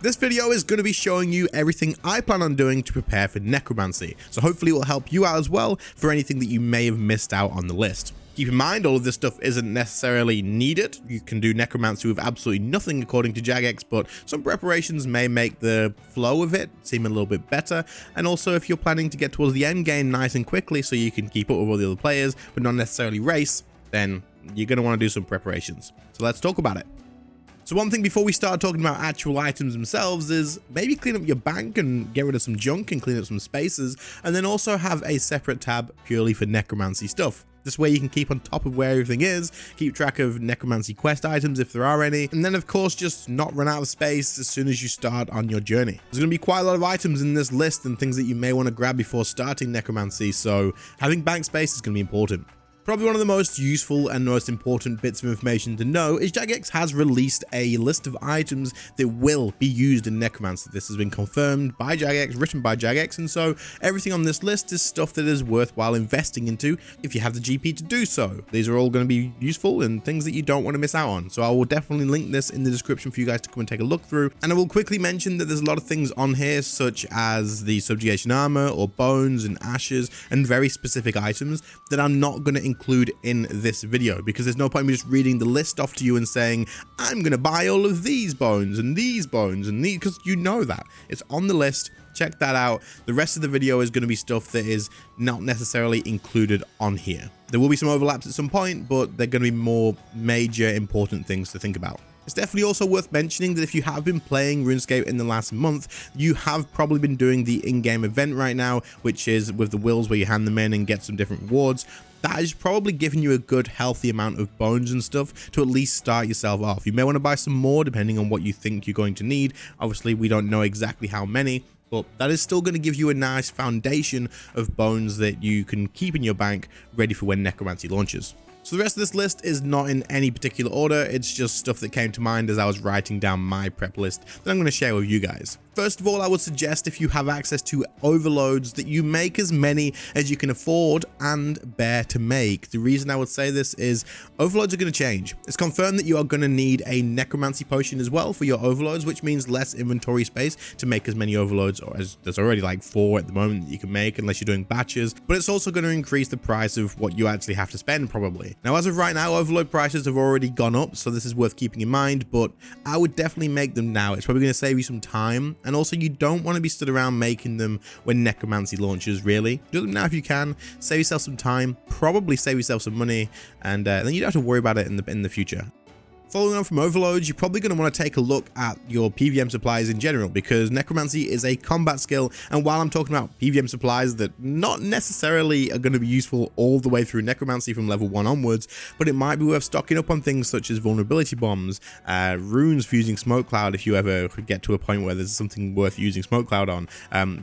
This video is going to be showing you everything I plan on doing to prepare for Necromancy, so hopefully it will help you out as well for anything that you may have missed out on the list. Keep in mind, all of this stuff isn't necessarily needed. You can do Necromancy with absolutely nothing according to Jagex, but some preparations may make the flow of it seem a little bit better. And also, if you're planning to get towards the end game nice and quickly so you can keep up with all the other players, but not necessarily race, then you're going to want to do some preparations. So let's talk about it. So one thing before we start talking about actual items themselves is maybe clean up your bank and get rid of some junk and clean up some spaces, and then also have a separate tab purely for Necromancy stuff. This way you can keep on top of where everything is, keep track of Necromancy quest items if there are any, and then of course just not run out of space as soon as you start on your journey. There's going to be quite a lot of items in this list and things that you may want to grab before starting Necromancy, so having bank space is going to be important. Probably one of the most useful and most important bits of information to know is Jagex has released a list of items that will be used in Necromancy. This has been confirmed by Jagex, written by Jagex, and so everything on this list is stuff that is worthwhile investing into if you have the GP to do so. These are all going to be useful and things that you don't want to miss out on. So I will definitely link this in the description for you guys to come and take a look through. And I will quickly mention that there's a lot of things on here, such as the subjugation armor or bones and ashes and very specific items that I'm not going to include in this video, because there's no point in me just reading the list off to you and saying I'm gonna buy all of these bones and these bones and these, because you know that it's on the list. Check that out. The rest of the video is going to be stuff that is not necessarily included on here. There will be some overlaps at some point, but they're going to be more major important things to think about. It's definitely also worth mentioning that if you have been playing RuneScape in the last month, you have probably been doing the in-game event right now, which is with the wills where you hand them in and get some different rewards. That is probably giving you a good healthy amount of bones and stuff to at least start yourself off. You may want to buy some more depending on what you think you're going to need. Obviously, we don't know exactly how many, but that is still going to give you a nice foundation of bones that you can keep in your bank ready for when Necromancy launches. So the rest of this list is not in any particular order, it's just stuff that came to mind as I was writing down my prep list that I'm going to share with you guys. First of all, I would suggest, if you have access to overloads, that you make as many as you can afford and bear to make. The reason I would say this is overloads are going to change. It's confirmed that you are going to need a Necromancy potion as well for your overloads, which means less inventory space to make as many overloads, or as there's already like 4 at the moment that you can make unless you're doing batches, but it's also going to increase the price of what you actually have to spend probably. Now, as of right now, overload prices have already gone up, so this is worth keeping in mind, but I would definitely make them now. It's probably going to save you some time, and also you don't want to be stood around making them when Necromancy launches, really. Do them now if you can, save yourself some time, probably save yourself some money, and then you don't have to worry about it in the future. Following on from overloads, you're probably going to want to take a look at your PvM supplies in general, because Necromancy is a combat skill, and while I'm talking about PvM supplies that not necessarily are going to be useful all the way through Necromancy from level 1 onwards, but it might be worth stocking up on things such as vulnerability bombs, runes for using smoke cloud if you ever get to a point where there's something worth using smoke cloud on.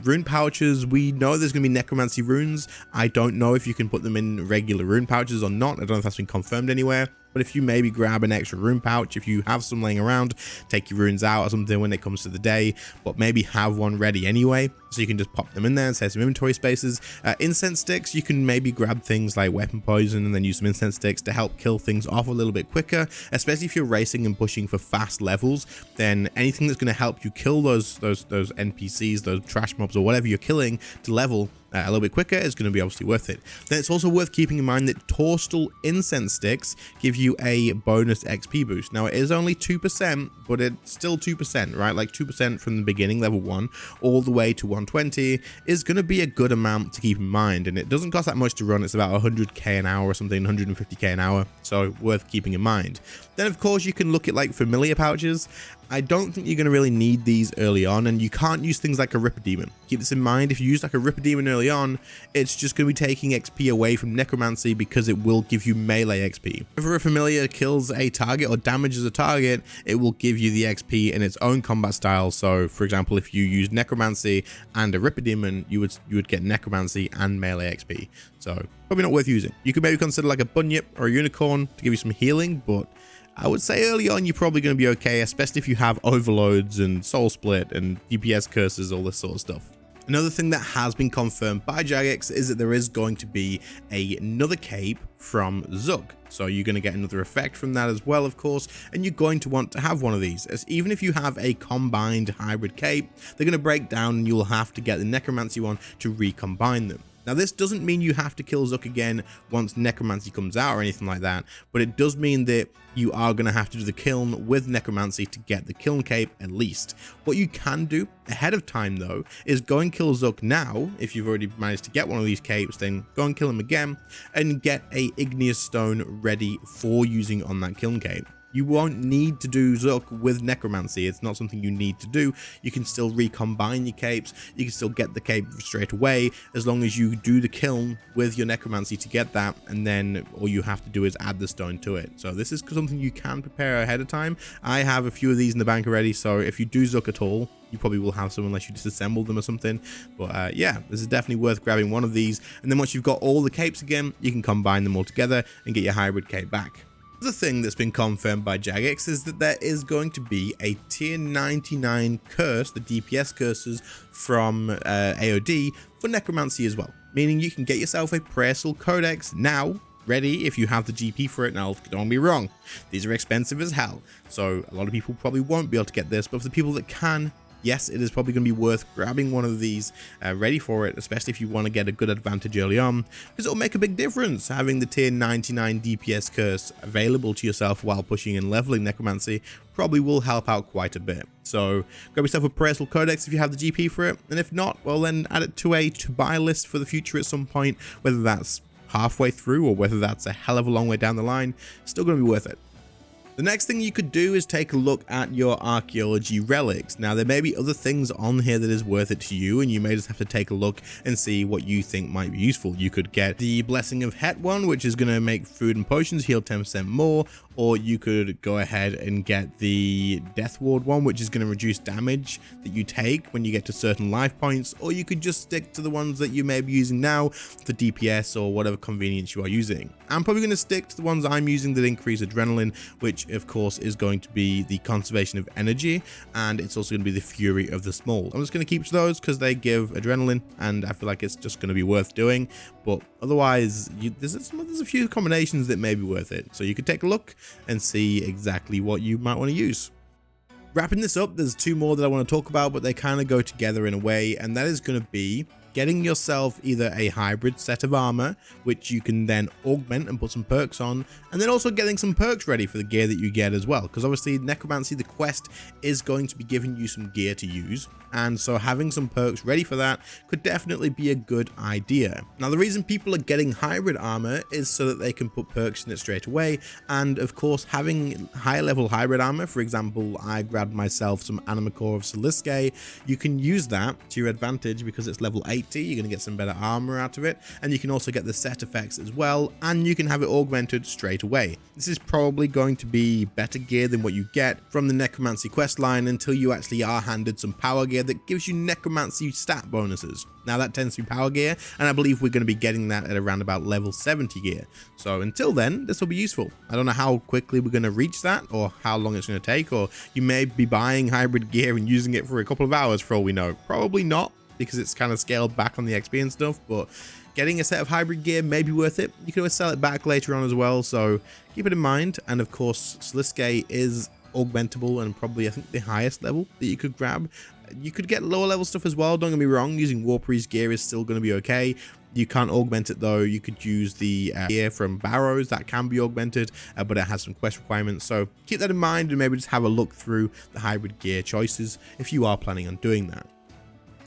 Rune pouches, we know there's going to be Necromancy runes. I don't know if you can put them in regular rune pouches or not. I don't know if that's been confirmed anywhere. But if you maybe grab an extra rune pouch, if you have some laying around, take your runes out or something when it comes to the day, but maybe have one ready anyway, so you can just pop them in there and save some inventory spaces. Incense sticks, you can maybe grab things like weapon poison and then use some incense sticks to help kill things off a little bit quicker, especially if you're racing and pushing for fast levels. Then anything that's going to help you kill those NPCs, those trash mobs or whatever you're killing to level a little bit quicker is going to be obviously worth it. Then it's also worth keeping in mind that Torstal incense sticks give you a bonus XP boost. Now it is only 2%, but it's still 2%, right? Like 2% from the beginning, level 1, all the way to 120 is going to be a good amount to keep in mind. And it doesn't cost that much to run. It's about 100k an hour or something, 150k an hour. So worth keeping in mind. Then of course you can look at like familiar pouches. I don't think you're going to really need these early on, and you can't use things like a Ripper Demon. Keep this in mind, if you use like a Ripper Demon early on, it's just going to be taking XP away from Necromancy because it will give you melee XP. If a familiar kills a target or damages a target, it will give you the XP in its own combat style. So for example, if you use Necromancy and a Ripper Demon, you would get Necromancy and melee XP. So probably not worth using. You could maybe consider like a Bunyip or a Unicorn to give you some healing, but I would say early on you're probably going to be okay, especially if you have overloads and soul split and DPS curses, all this sort of stuff. Another thing that has been confirmed by Jagex is that there is going to be another cape from Zug. So you're going to get another effect from that as well, of course, and you're going to want to have one of these, as even if you have a combined hybrid cape, they're going to break down and you'll have to get the Necromancy one to recombine them. Now, this doesn't mean you have to kill Zuk again once Necromancy comes out or anything like that, but it does mean that you are going to have to do the kiln with Necromancy to get the kiln cape at least. What you can do ahead of time, though, is go and kill Zuk now. If you've already managed to get one of these capes, then go and kill him again and get a igneous stone ready for using on that kiln cape. You won't need to do Zuk with Necromancy. It's not something you need to do. You can still recombine your capes. You can still get the cape straight away as long as you do the kiln with your Necromancy to get that, and then all you have to do is add the stone to it. So this is something you can prepare ahead of time. I have a few of these in the bank already, so if you do Zuk at all, you probably will have some unless you disassemble them or something. But yeah, this is definitely worth grabbing one of these. And then once you've got all the capes again, you can combine them all together and get your hybrid cape back. The thing that's been confirmed by Jagex is that there is going to be a tier 99 curse, the DPS curses from AOD for Necromancy as well, meaning you can get yourself a Prayer Soul Codex now, ready if you have the GP for it. Now, don't get me wrong, these are expensive as hell, so a lot of people probably won't be able to get this, but for the people that can, yes, it is probably going to be worth grabbing one of these ready for it, especially if you want to get a good advantage early on, because it'll make a big difference having the tier 99 DPS curse available to yourself while pushing and leveling Necromancy. Probably will help out quite a bit. So grab yourself a Prayer Soul Codex if you have the GP for it, and if not, well then add it to a to-buy list for the future at some point, whether that's halfway through or whether that's a hell of a long way down the line. Still going to be worth it. The next thing you could do is take a look at your archaeology relics. Now, there may be other things on here that is worth it to you, and you may just have to take a look and see what you think might be useful. You could get the Blessing of Het one, which is going to make food and potions heal 10% more, or you could go ahead and get the Death Ward one, which is going to reduce damage that you take when you get to certain life points, or you could just stick to the ones that you may be using now for DPS or whatever convenience you are using. I'm probably going to stick to the ones I'm using that increase adrenaline, which of course is going to be the Conservation of Energy, and it's also going to be the Fury of the Small. I'm just going to keep to those because they give adrenaline, and I feel like it's just going to be worth doing, but otherwise there's a few combinations that may be worth it, so you could take a look and see exactly what you might want to use. Wrapping this up, there's two more that I want to talk about, but they kind of go together in a way, and that is going to be getting yourself either a hybrid set of armor, which you can then augment and put some perks on, and then also getting some perks ready for the gear that you get as well, because obviously Necromancy, the quest, is going to be giving you some gear to use, and so having some perks ready for that could definitely be a good idea. Now, the reason people are getting hybrid armor is so that they can put perks in it straight away, and of course having higher level hybrid armor, for example, I grabbed myself some Animacore of Siliske, you can use that to your advantage because it's level 80, you're going to get some better armor out of it, and you can also get the set effects as well, and you can have it augmented straight away. This is probably going to be better gear than what you get from the Necromancy questline until you actually are handed some power gear that gives you Necromancy stat bonuses. Now, that tends to be power gear, and I believe we're going to be getting that at around about level 70 gear. So until then, this will be useful. I don't know how quickly we're going to reach that or how long it's going to take, or you may be buying hybrid gear and using it for a couple of hours for all we know. Probably not, because it's kind of scaled back on the XP and stuff, but getting a set of hybrid gear may be worth it. You can always sell it back later on as well, so keep it in mind. And of course, Siliske is augmentable and probably, I think, the highest level that you could grab. You could get lower level stuff as well, don't get me wrong. Using Warpriest gear is still going to be okay. You can't augment it though. You could use the gear from Barrows that can be augmented, but it has some quest requirements, so keep that in mind and maybe just have a look through the hybrid gear choices if you are planning on doing that.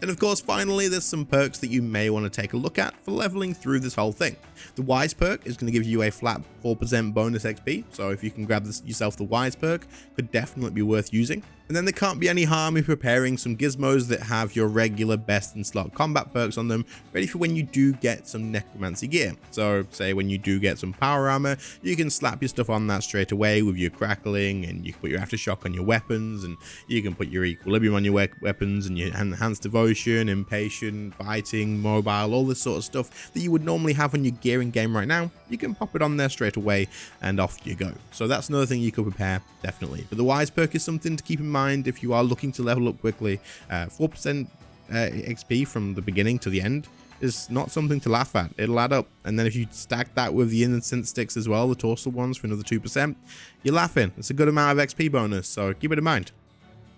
And of course, finally, there's some perks that you may want to take a look at for leveling through this whole thing. The Wise perk is going to give you a flat 4% bonus XP, so if you can grab yourself the Wise perk, could definitely be worth using. And then there can't be any harm in preparing some gizmos that have your regular best in slot combat perks on them, ready for when you do get some Necromancy gear. So say when you do get some power armor, you can slap your stuff on that straight away with your crackling, and you can put your aftershock on your weapons, and you can put your equilibrium on your weapons, and your enhanced devotion, impatient, biting, mobile, all this sort of stuff that you would normally have on your gear in game right now. You can pop it on there straight away and off you go. So that's another thing you could prepare, definitely. But the Wise perk is something to keep in mind if you are looking to level up quickly. 4% XP from the beginning to the end is not something to laugh at. It'll add up. And then if you stack that with the incense sticks as well, the torso ones for another 2%, you're laughing. It's a good amount of XP bonus, so keep it in mind.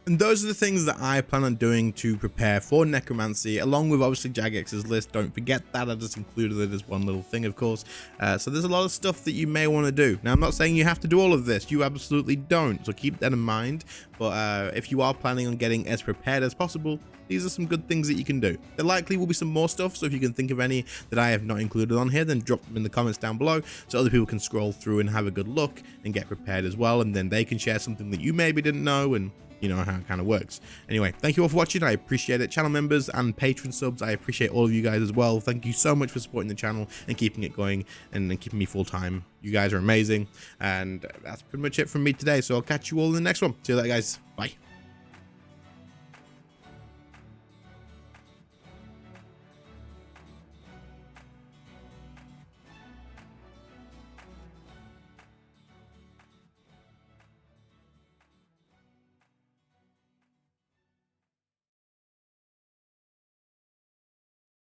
And those are the things that I plan on doing to prepare for Necromancy, along with obviously Jagex's list. Don't forget that, I just included it as one little thing, of course. So there's a lot of stuff that you may want to do. Now, I'm not saying you have to do all of this. You absolutely don't, so keep that in mind. But if you are planning on getting as prepared as possible, these are some good things that you can do. There likely will be some more stuff, so if you can think of any that I have not included on here, then drop them in the comments down below so other people can scroll through and have a good look and get prepared as well, and then they can share something that you maybe didn't know, and you know how it kind of works. Anyway, thank you all for watching. I appreciate it. Channel members and patron subs, I appreciate all of you guys as well. Thank you so much for supporting the channel and keeping it going and keeping me full time. You guys are amazing, and that's pretty much it from me today, so I'll catch you all in the next one. See you later, guys. Bye.